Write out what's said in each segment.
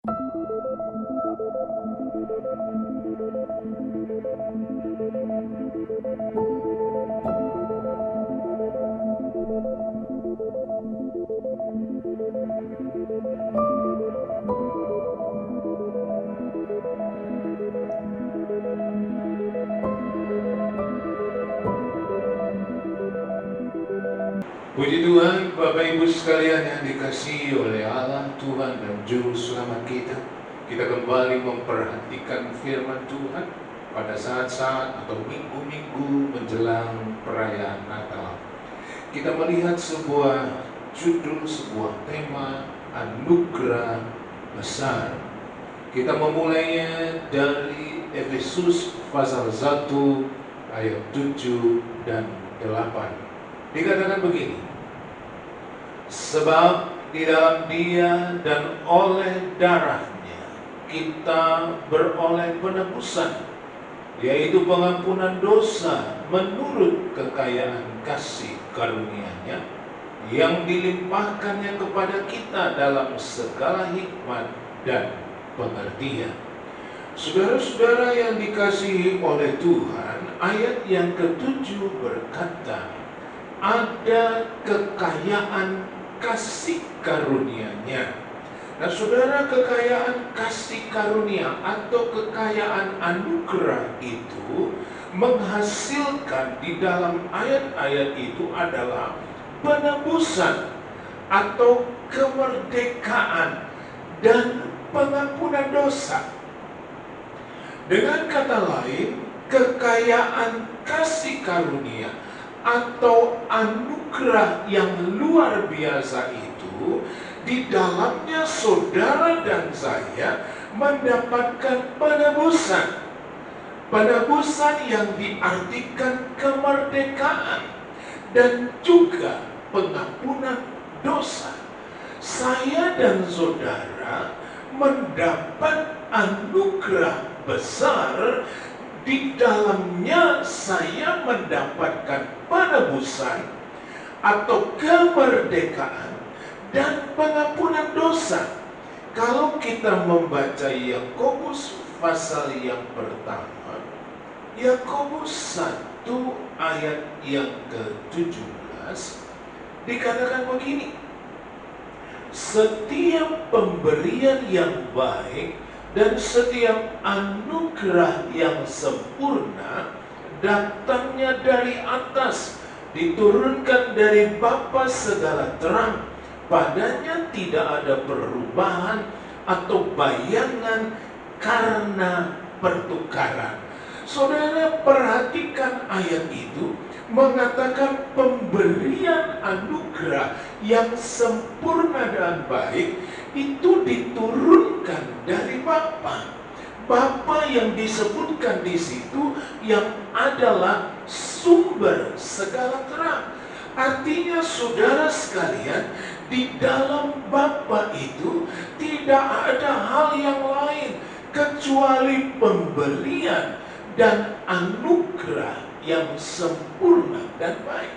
Puji Tuhan, Bapak Ibu sekalian yang dikasihi oleh Allah, Tuhan dan Juru Selamat kita. Kita kembali memperhatikan firman Tuhan pada saat-saat atau minggu-minggu menjelang perayaan Natal. Kita melihat sebuah judul, sebuah tema, anugerah besar. Kita memulainya dari Efesus pasal 1 ayat 7 dan 8. Dikatakan begini, sebab di dalam Dia dan oleh darahnya kita beroleh penebusan, yaitu pengampunan dosa menurut kekayaan kasih karunia-Nya yang dilimpahkannya kepada kita dalam segala hikmat dan pengertian. Saudara-saudara yang dikasihi oleh Tuhan, ayat yang ke-7 berkata, ada kekayaan kasih karunia-Nya. Nah, saudara, kekayaan kasih karunia atau kekayaan anugerah itu menghasilkan di dalam ayat-ayat itu adalah penebusan atau kemerdekaan dan pengampunan dosa. Dengan kata lain, kekayaan kasih karunia atau anugerah yang luar biasa itu, di dalamnya saudara dan saya mendapatkan penebusan. Penebusan yang diartikan kemerdekaan dan juga pengampunan dosa. Saya dan saudara mendapat anugerah besar. Di dalamnya saya mendapatkan penebusan atau kemerdekaan dan pengampunan dosa. Kalau kita membaca Yakobus pasal yang pertama, Yakobus 1 ayat yang ke-17, dikatakan begini, setiap pemberian yang baik dan setiap anugerah yang sempurna datangnya dari atas, diturunkan dari Bapa segala terang. Padanya tidak ada perubahan atau bayangan karena pertukaran. Saudara, perhatikan ayat itu mengatakan pemberian anugerah yang sempurna dan baik itu diturunkan dari Bapa. Bapa yang disebutkan di situ yang adalah sumber segala terang. Artinya saudara sekalian, di dalam Bapa itu tidak ada hal yang lain kecuali pemberian dan anugerah yang sempurna dan baik.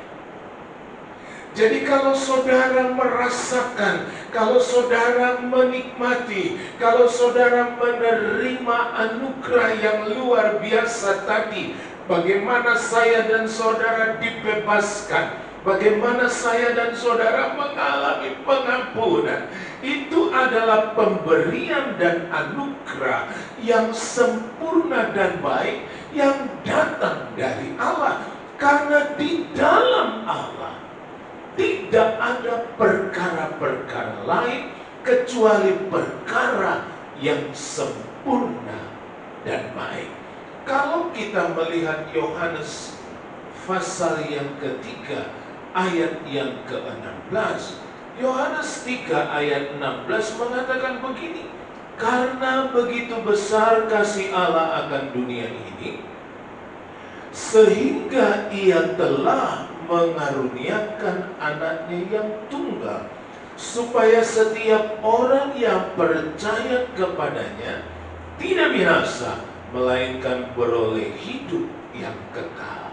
Jadi kalau saudara merasakan, kalau saudara menikmati, kalau saudara menerima anugerah yang luar biasa tadi, bagaimana saya dan saudara dibebaskan, bagaimana saya dan saudara mengalami pengampunan, itu adalah pemberian dan anugerah yang sempurna dan baik yang datang dari Allah. Karena di dalam Allah tidak ada perkara-perkara lain kecuali perkara yang sempurna dan baik. Kalau kita melihat Yohanes pasal yang ketiga ayat yang ke-16, Yohanes 3 ayat 16 mengatakan begini, karena begitu besar kasih Allah akan dunia ini, sehingga Ia telah mengaruniakan anaknya yang tunggal, supaya setiap orang yang percaya kepadanya tidak binasa, melainkan beroleh hidup yang kekal.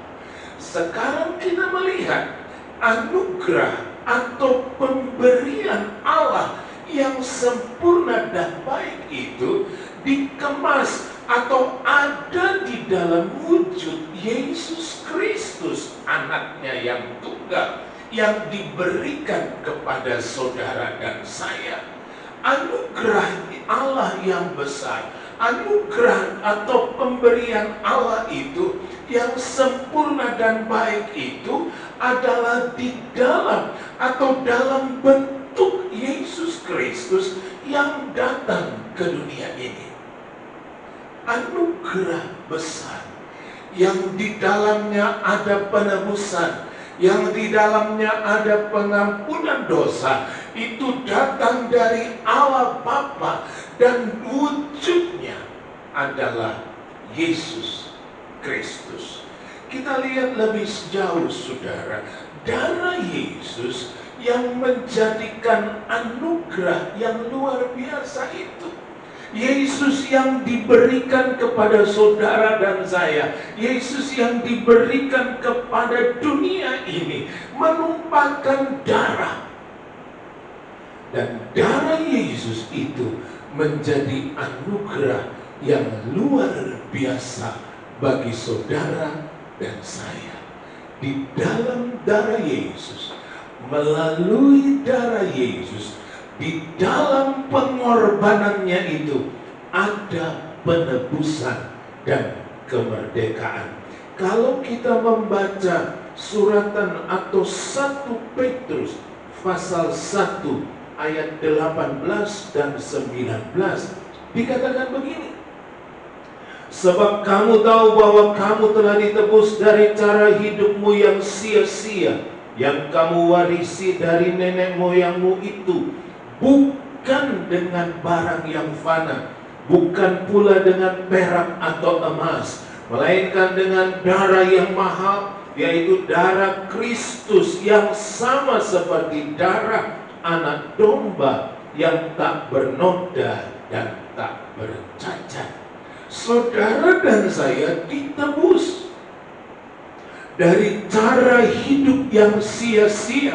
Sekarang kita melihat anugerah atau pemberian Allah yang sempurna dan baik itu dikemas atau ada di dalam wujud Yesus Kristus, anaknya yang tunggal, yang diberikan kepada saudara dan saya. Anugerah Allah yang besar, anugerah atau pemberian Allah itu yang sempurna dan baik itu adalah di dalam atau dalam bentuk Yesus Kristus yang datang ke dunia ini. Anugerah besar yang di dalamnya ada penebusan, yang di dalamnya ada pengampunan dosa, itu datang dari Allah Bapa dan wujudnya adalah Yesus Kristus. Kita lihat lebih jauh, saudara, darah Yesus yang menjadikan anugerah yang luar biasa itu. Yesus yang diberikan kepada saudara dan saya, Yesus yang diberikan kepada dunia ini, menumpahkan darah. Dan darah Yesus itu menjadi anugerah yang luar biasa bagi saudara dan saya. Di dalam darah Yesus, melalui darah Yesus, di dalam pengorbanannya itu ada penebusan dan kemerdekaan. Kalau kita membaca suratan atau 1 Petrus pasal 1 ayat 18 dan 19, dikatakan begini: sebab kamu tahu bahwa kamu telah ditebus dari cara hidupmu yang sia-sia, yang kamu warisi dari nenek moyangmu itu, bukan dengan barang yang fana, bukan pula dengan perak atau emas, melainkan dengan darah yang mahal, yaitu darah Kristus yang sama seperti darah anak domba yang tak bernoda dan tak bercacat. Saudara dan saya ditebus dari cara hidup yang sia-sia.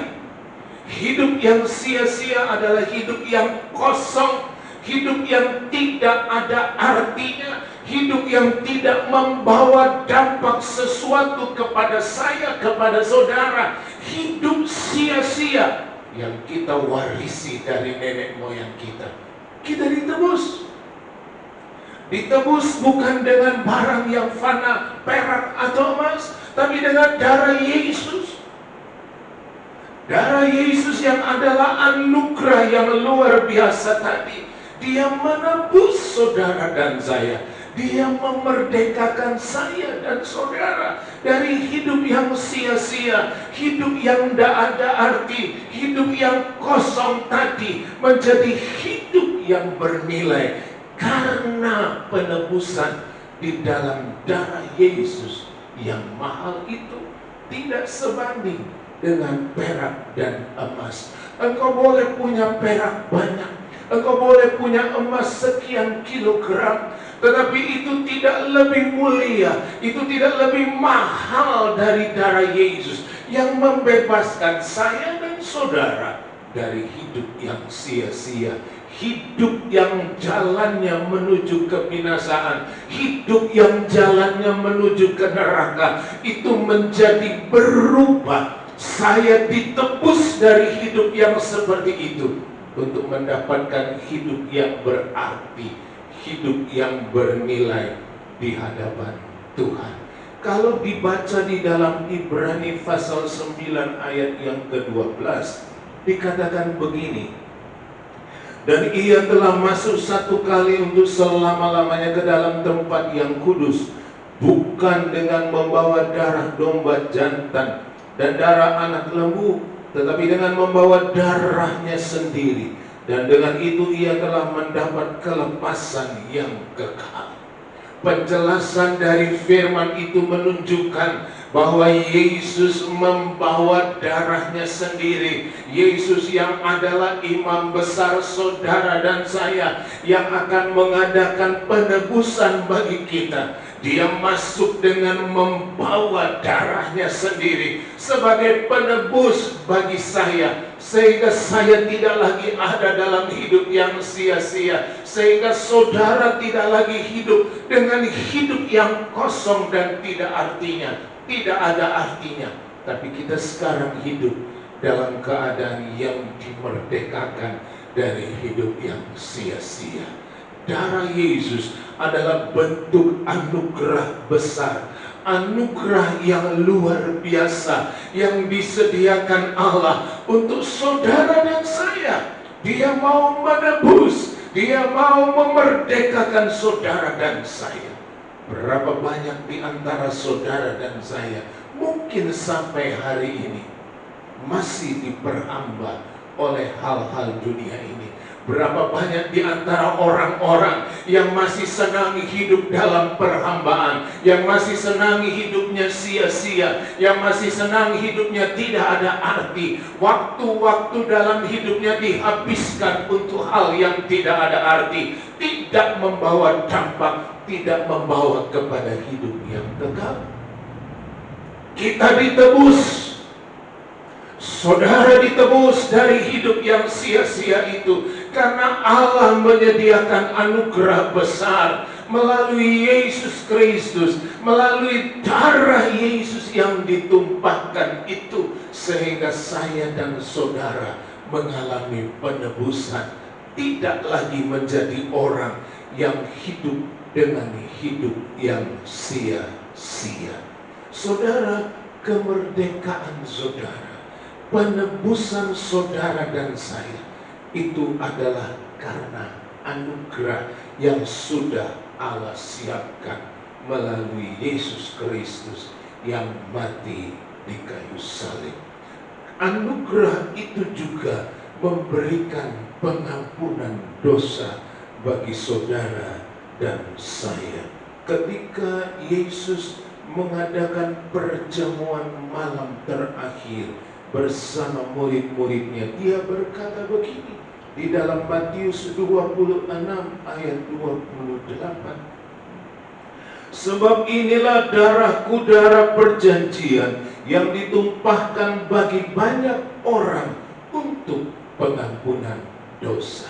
Hidup yang sia-sia adalah hidup yang kosong, hidup yang tidak ada artinya, hidup yang tidak membawa dampak sesuatu kepada saya, kepada saudara. Hidup sia-sia yang kita warisi dari nenek moyang kita. Kita ditebus. Ditebus bukan dengan barang yang fana, perak atau emas, tapi dengan darah Yesus. Darah Yesus yang adalah anugerah yang luar biasa tadi. Dia menebus saudara dan saya. Dia memerdekakan saya dan saudara dari hidup yang sia-sia, hidup yang tidak ada arti, hidup yang kosong tadi, menjadi hidup yang bernilai karena penebusan di dalam darah Yesus yang mahal itu. Tidak sebanding dengan perak dan emas. Engkau boleh punya perak banyak, engkau boleh punya emas sekian kilogram, tetapi itu tidak lebih mulia, itu tidak lebih mahal dari darah Yesus yang membebaskan saya dan saudara dari hidup yang sia-sia, hidup yang jalannya menuju kebinasaan, hidup yang jalannya menuju ke neraka, itu menjadi berubah. Saya ditebus dari hidup yang seperti itu untuk mendapatkan hidup yang berarti, hidup yang bernilai di hadapan Tuhan. Kalau dibaca di dalam Ibrani pasal 9 ayat yang ke-12, dikatakan begini: dan ia telah masuk satu kali untuk selama-lamanya ke dalam tempat yang kudus, bukan dengan membawa darah domba jantan dan darah anak lembu, tetapi dengan membawa darahnya sendiri. Dan dengan itu ia telah mendapat kelepasan yang kekal. Penjelasan dari firman itu menunjukkan bahwa Yesus membawa darahnya sendiri. Yesus yang adalah imam besar saudara dan saya, yang akan mengadakan penebusan bagi kita. Dia masuk dengan membawa darahnya sendiri sebagai penebus bagi saya, sehingga saya tidak lagi ada dalam hidup yang sia-sia, sehingga saudara tidak lagi hidup dengan hidup yang kosong dan tidak ada artinya. Tapi kita sekarang hidup dalam keadaan yang dimerdekakan dari hidup yang sia-sia. Darah Yesus adalah bentuk anugerah besar, anugerah yang luar biasa yang disediakan Allah untuk saudara dan saya. Dia mau menebus, Dia mau memerdekakan saudara dan saya. Berapa banyak di antara saudara dan saya mungkin sampai hari ini masih diperhamba oleh hal-hal dunia ini. Berapa banyak di antara orang-orang yang masih senang hidup dalam perhambaan, yang masih senang hidupnya sia-sia, yang masih senang hidupnya tidak ada arti. Waktu-waktu dalam hidupnya dihabiskan untuk hal yang tidak ada arti, tidak membawa dampak, tidak membawa kepada hidup yang kekal. Kita ditebus. Saudara ditebus dari hidup yang sia-sia itu karena Allah menyediakan anugerah besar melalui Yesus Kristus, melalui darah Yesus yang ditumpahkan itu, sehingga saya dan saudara mengalami penebusan, tidak lagi menjadi orang yang hidup dengan hidup yang sia-sia. Saudara, kemerdekaan saudara, penebusan saudara dan saya itu adalah karena anugerah yang sudah Allah siapkan melalui Yesus Kristus yang mati di kayu salib. Anugerah itu juga memberikan pengampunan dosa bagi saudara dan saya. Ketika Yesus mengadakan perjamuan malam terakhir bersama murid-muridnya, Dia berkata begini di dalam Matius 26 ayat 28. Sebab inilah darahku, darah perjanjian yang ditumpahkan bagi banyak orang untuk pengampunan dosa.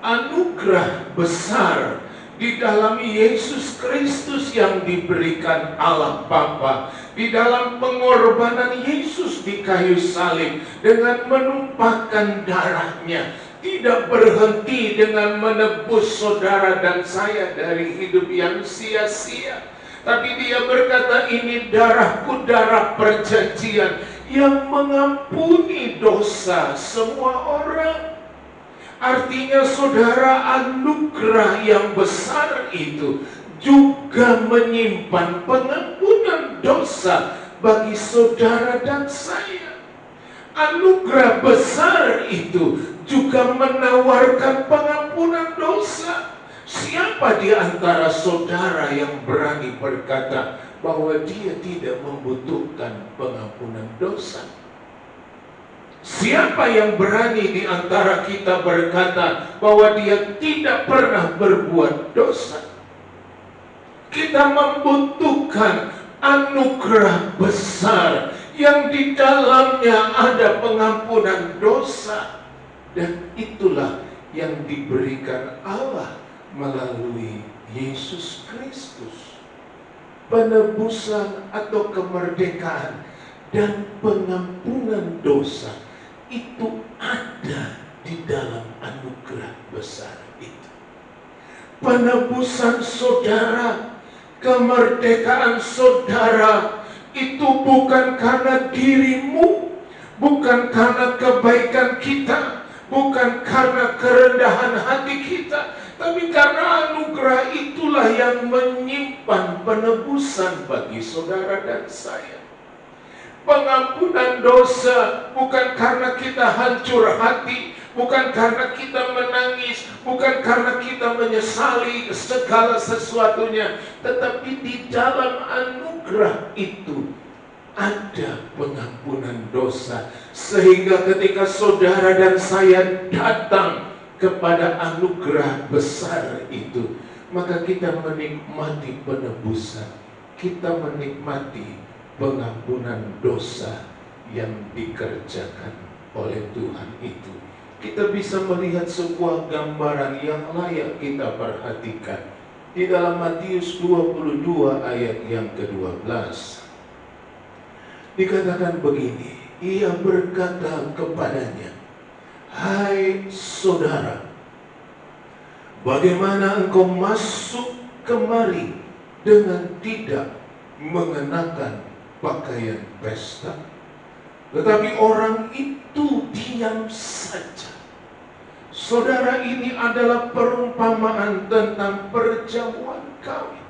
Anugerah besar di dalam Yesus Kristus yang diberikan Allah Bapa, di dalam pengorbanan Yesus di kayu salib dengan menumpahkan darahnya, tidak berhenti dengan menebus saudara dan saya dari hidup yang sia-sia. Tapi Dia berkata, ini darahku, darah perjanjian yang mengampuni dosa semua orang. Artinya saudara, anugerah yang besar itu juga menyimpan pengampunan dosa bagi saudara dan saya. Anugerah besar itu juga menawarkan pengampunan dosa. Siapa di antara saudara yang berani berkata bahwa dia tidak membutuhkan pengampunan dosa? Siapa yang berani di antara kita berkata bahwa dia tidak pernah berbuat dosa? Kita membutuhkan anugerah besar yang di dalamnya ada pengampunan dosa. Dan itulah yang diberikan Allah melalui Yesus Kristus. Penebusan atau kemerdekaan dan pengampunan dosa itu ada di dalam anugerah besar itu. Penebusan saudara, kemerdekaan saudara itu bukan karena dirimu, bukan karena kebaikan kita, bukan karena kerendahan hati kita, tapi karena anugerah itulah yang menyimpan penebusan bagi saudara dan saya. Pengampunan dosa bukan karena kita hancur hati, bukan karena kita menangis, bukan karena kita menyesali segala sesuatunya, tetapi di dalam anugerah itu ada pengampunan dosa. Sehingga ketika saudara dan saya datang kepada anugerah besar itu, maka kita menikmati penebusan, kita menikmati pengampunan dosa yang dikerjakan oleh Tuhan itu. Kita bisa melihat sebuah gambaran yang layak kita perhatikan di dalam Matius 22 ayat yang ke-12. Dikatakan begini, ia berkata kepadanya, hai saudara, bagaimana engkau masuk kemari dengan tidak mengenakan pakaian pesta? Tetapi orang itu diam saja. Saudara, ini adalah perumpamaan tentang perjamuan kawin.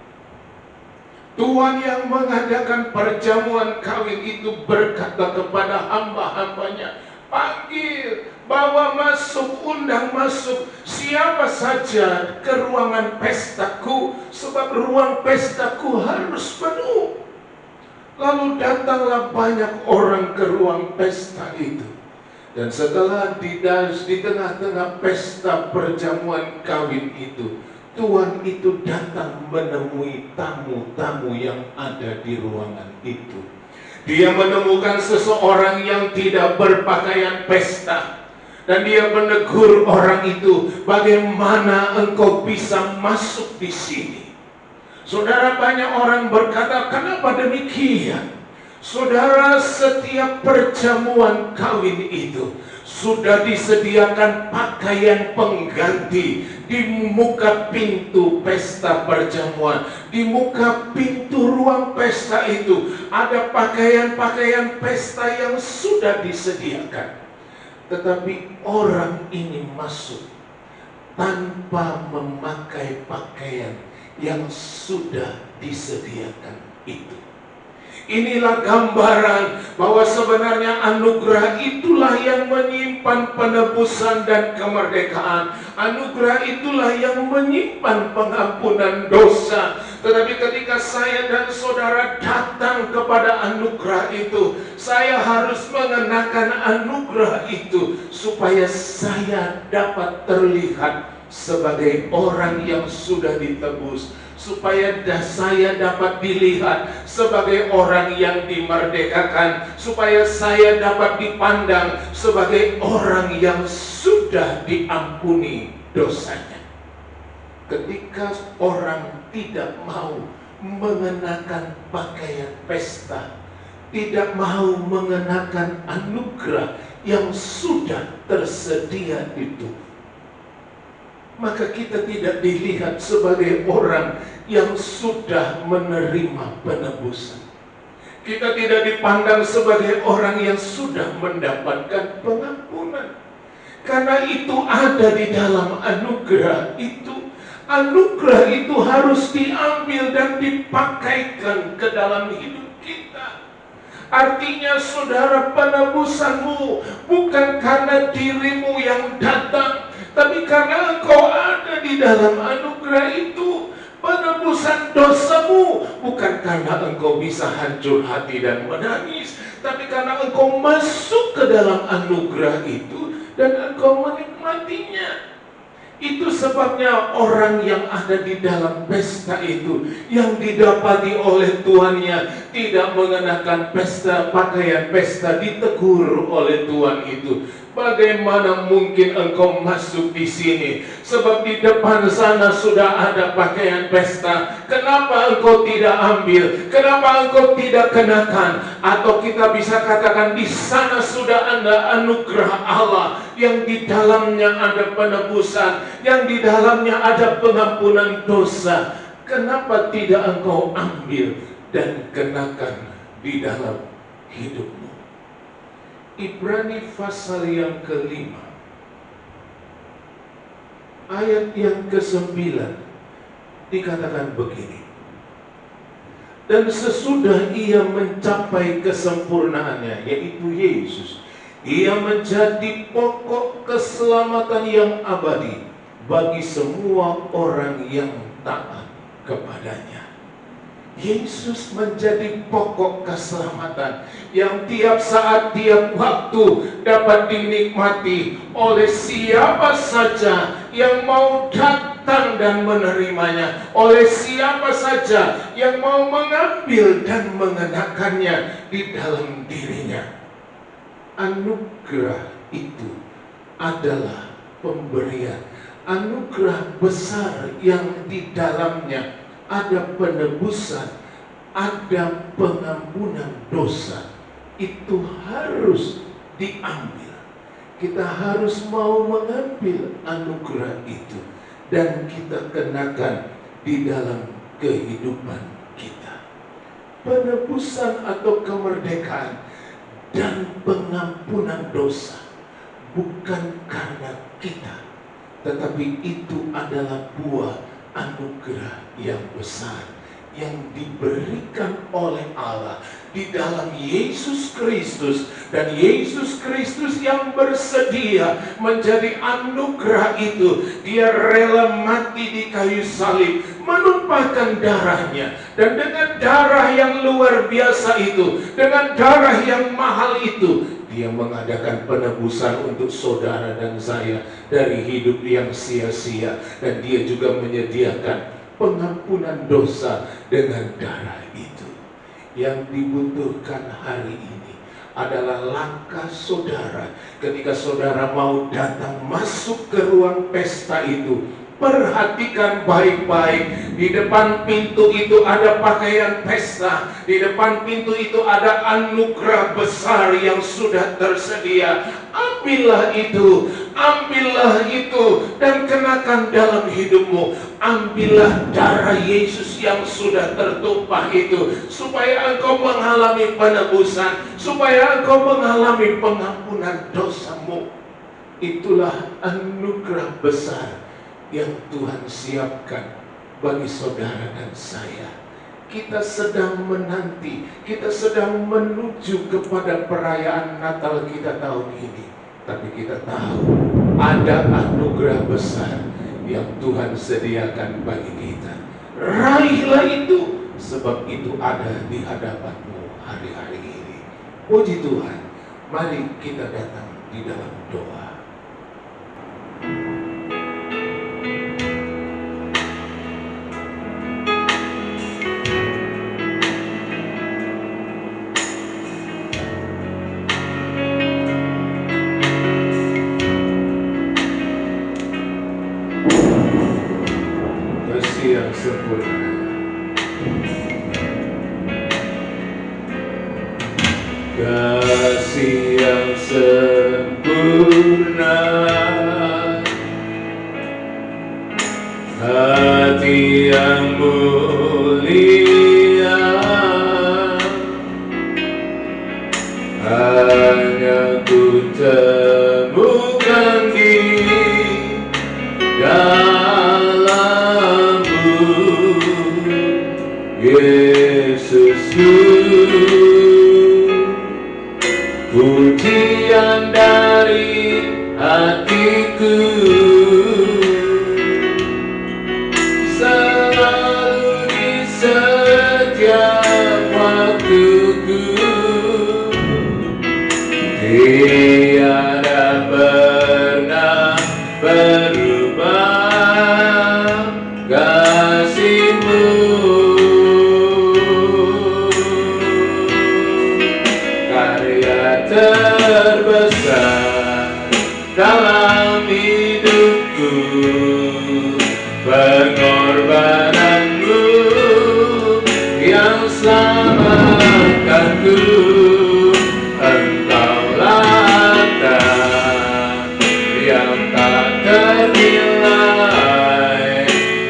Tuhan yang mengadakan perjamuan kawin itu berkata kepada hamba-hambanya, panggil, bawa masuk, undang masuk siapa saja ke ruangan pestaku, sebab ruang pestaku harus penuh. Lalu datanglah banyak orang ke ruang pesta itu. Dan setelah di tengah-tengah pesta perjamuan kawin itu, Tuhan itu datang menemui tamu-tamu yang ada di ruangan itu. Dia menemukan seseorang yang tidak berpakaian pesta. Dan dia menegur orang itu, bagaimana engkau bisa masuk di sini? Saudara, banyak orang berkata, kenapa demikian? Saudara, setiap perjamuan kawin itu sudah disediakan pakaian pengganti di muka pintu pesta perjamuan. Di muka pintu ruang pesta itu ada pakaian-pakaian pesta yang sudah disediakan. Tetapi orang ini masuk tanpa memakai pakaian yang sudah disediakan itu. Inilah gambaran bahwa sebenarnya anugerah itulah yang menyimpan penebusan dan kemerdekaan. Anugerah itulah yang menyimpan pengampunan dosa. Tetapi ketika saya dan saudara datang kepada anugerah itu, saya harus mengenakan anugerah itu supaya saya dapat terlihat sebagai orang yang sudah ditebus, supaya saya dapat dilihat sebagai orang yang dimerdekakan, supaya saya dapat dipandang sebagai orang yang sudah diampuni dosanya. Ketika orang tidak mau mengenakan pakaian pesta, tidak mau mengenakan anugerah yang sudah tersedia itu, maka kita tidak dilihat sebagai orang yang sudah menerima penebusan. Kita tidak dipandang sebagai orang yang sudah mendapatkan pengampunan. Karena itu ada di dalam anugerah itu. Anugerah itu harus diambil dan dipakaikan ke dalam hidup kita. Artinya saudara, penebusanmu bukan karena dirimu yang datang, tapi karena engkau ada di dalam anugerah itu. Penebusan dosamu bukan karena engkau bisa hancur hati dan menangis, tapi karena engkau masuk ke dalam anugerah itu dan engkau menikmatinya. Itu sebabnya orang yang ada di dalam pesta itu, yang didapati oleh tuannya, tidak mengenakan pakaian pesta, ditegur oleh tuan itu. Bagaimana mungkin engkau masuk di sini? Sebab di depan sana sudah ada pakaian pesta. Kenapa engkau tidak ambil? Kenapa engkau tidak kenakan? Atau kita bisa katakan di sana sudah ada anugerah Allah, yang di dalamnya ada penebusan, yang di dalamnya ada pengampunan dosa. Kenapa tidak engkau ambil dan kenakan di dalam hidupmu? Ibrani pasal yang ke-5 ayat yang ke-9 dikatakan begini, dan sesudah ia mencapai kesempurnaannya, yaitu Yesus, ia menjadi pokok keselamatan yang abadi bagi semua orang yang taat kepadanya. Yesus menjadi pokok keselamatan yang tiap saat, tiap waktu dapat dinikmati oleh siapa saja yang mau datang dan menerimanya, oleh siapa saja yang mau mengambil dan mengenakannya di dalam dirinya. Anugerah itu adalah pemberian, anugerah besar yang di dalamnya ada penebusan, ada pengampunan dosa. Itu harus diambil. Kita harus mau mengambil anugerah itu dan kita kenakan di dalam kehidupan kita. Penebusan atau kemerdekaan dan pengampunan dosa bukan karena kita, tetapi itu adalah buah anugerah yang besar yang diberikan oleh Allah di dalam Yesus Kristus, dan Yesus Kristus yang bersedia menjadi anugerah itu. Dia rela mati di kayu salib, menumpahkan darahnya, dan dengan darah yang luar biasa itu, dengan darah yang mahal itu, Dia mengadakan penebusan untuk saudara dan saya dari hidup yang sia-sia. Dan Dia juga menyediakan pengampunan dosa dengan darah itu. Yang dibutuhkan hari ini adalah langkah saudara ketika saudara mau datang masuk ke ruang pesta itu. Perhatikan baik-baik. Di depan pintu itu ada pakaian pesta. Di depan pintu itu ada anugerah besar yang sudah tersedia. Ambillah itu dan kenakan dalam hidupmu. Ambillah darah Yesus yang sudah tertumpah itu, supaya engkau mengalami penebusan, supaya engkau mengalami pengampunan dosamu. Itulah anugerah besar yang Tuhan siapkan bagi saudara dan saya. Kita sedang menanti, kita sedang menuju kepada perayaan Natal kita tahun ini. Tapi kita tahu ada anugerah besar yang Tuhan sediakan bagi kita. Raihlah itu, sebab itu ada di hadapanmu hari-hari ini. Puji Tuhan, mari kita datang di dalam doa. Yang sempurna, kasih yang sempurna, hati yang mulia, hanya ku temukan di Yesusku. Pujian dari hatiku selalu di setiap waktuku, tiada pernah berubah kasih-Mu. Terbesar dalam hidupku, pengorbananmu yang selamatkanku. Engkaulah Tuhan yang tak ternilai,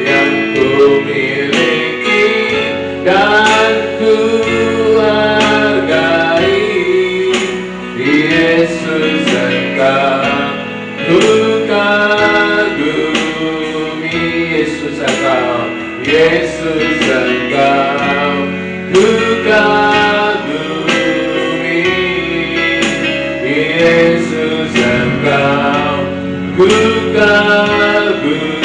yang ku miliki dan ku Yesus, Engkau ku kagumi. Yesus, Engkau, Yesus, Engkau ku kagumi. Yesus, Engkau ku kagumi.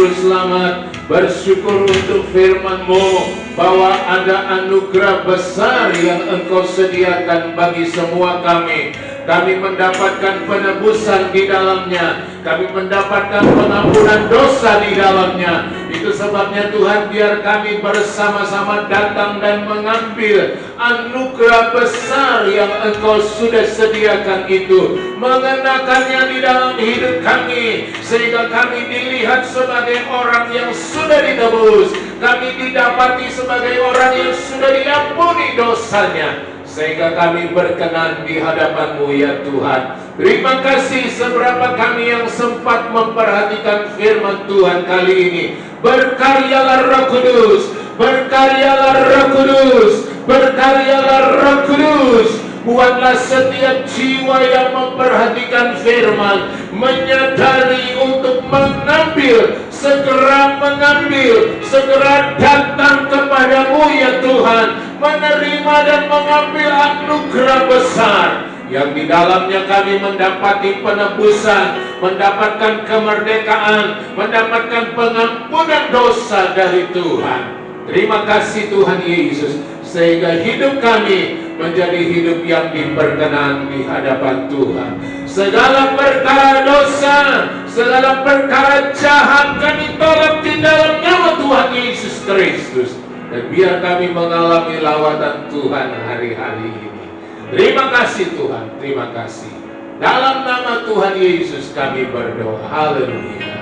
Juru Selamat, bersyukur untuk firman-Mu bahwa ada anugerah besar yang Engkau sediakan bagi semua kami. Kami mendapatkan penebusan di dalamnya, kami mendapatkan pengampunan dosa di dalamnya. Itu sebabnya Tuhan, biar kami bersama-sama datang dan mengambil anugerah besar yang Engkau sudah sediakan itu, mengenakannya di dalam hidup kami, sehingga kami dilihat sebagai orang yang sudah ditebus, kami didapati sebagai orang yang sudah diampuni dosanya, sehingga kami berkenan di hadapan-Mu ya Tuhan. Terima kasih seberapa kami yang sempat memperhatikan firman Tuhan kali ini. Berkaryalah Roh Kudus, berkaryalah Roh Kudus, berkaryalah Roh Kudus. Buatlah setiap jiwa yang memperhatikan firman menyadari untuk mengambil, segera mengambil, segera datang kepadamu ya Tuhan, menerima dan mengambil anugerah besar yang di dalamnya kami mendapati penebusan, mendapatkan kemerdekaan, mendapatkan pengampunan dosa dari Tuhan. Terima kasih Tuhan Yesus, sehingga hidup kami menjadi hidup yang diperkenan di hadapan Tuhan. Segala perkara dosa, segala perkara jahat kami tolak di dalam nama Tuhan Yesus Kristus. Dan biar kami mengalami lawatan Tuhan hari-hari ini. Terima kasih Tuhan, terima kasih. Dalam nama Tuhan Yesus kami berdoa. Haleluya.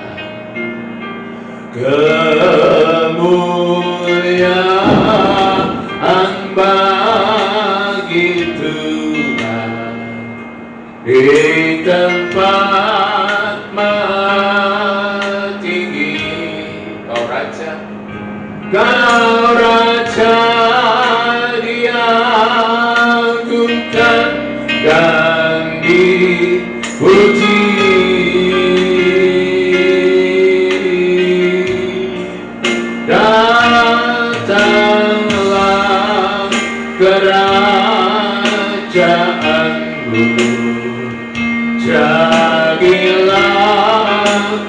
Kemuliaan bagi Tuhan di tempat tinggi. Kau Raja, Kau Raja diagungkan dan dipuji. Datanglah kerajaanmu, jadilah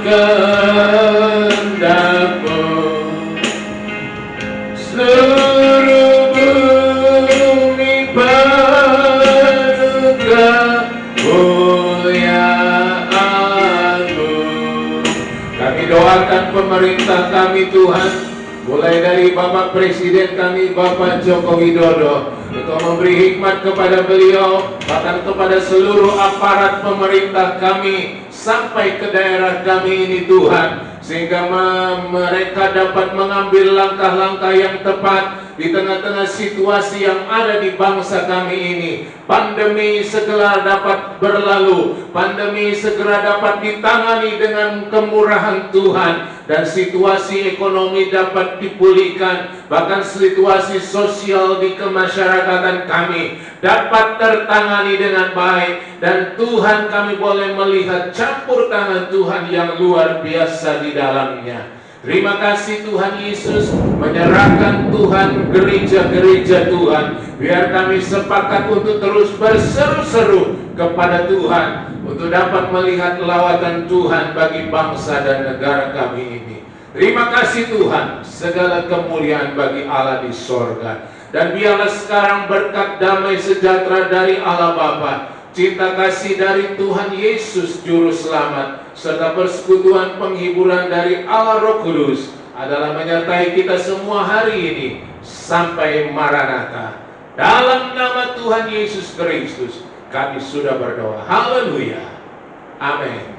kehendakmu. Seluruh bumi penuh kemuliaan-Mu. Kami doakan pemerintah kami Tuhan, mulai dari Bapak Presiden kami, Bapak Joko Widodo, Engkau memberi hikmat kepada beliau, bahkan kepada seluruh aparat pemerintah kami, sampai ke daerah kami ini Tuhan, sehingga mereka dapat mengambil langkah-langkah yang tepat di tengah-tengah situasi yang ada di bangsa kami ini. Pandemi segera dapat berlalu, pandemi segera dapat ditangani dengan kemurahan Tuhan, dan situasi ekonomi dapat dipulihkan, bahkan situasi sosial di kemasyarakatan kami dapat tertangani dengan baik, dan Tuhan kami boleh melihat campur tangan Tuhan yang luar biasa di dalamnya. Terima kasih Tuhan Yesus, menyerahkan Tuhan gereja-gereja Tuhan, biar kami sepakat untuk terus berseru-seru kepada Tuhan, untuk dapat melihat lawatan Tuhan bagi bangsa dan negara kami ini. Terima kasih Tuhan, segala kemuliaan bagi Allah di sorga. Dan biarlah sekarang berkat damai sejahtera dari Allah Bapa, cinta kasih dari Tuhan Yesus Juru Selamat, serta persekutuan penghiburan dari Allah Roh Kudus adalah menyertai kita semua hari ini sampai Maranatha. Dalam nama Tuhan Yesus Kristus kami sudah berdoa. Haleluya. Amin.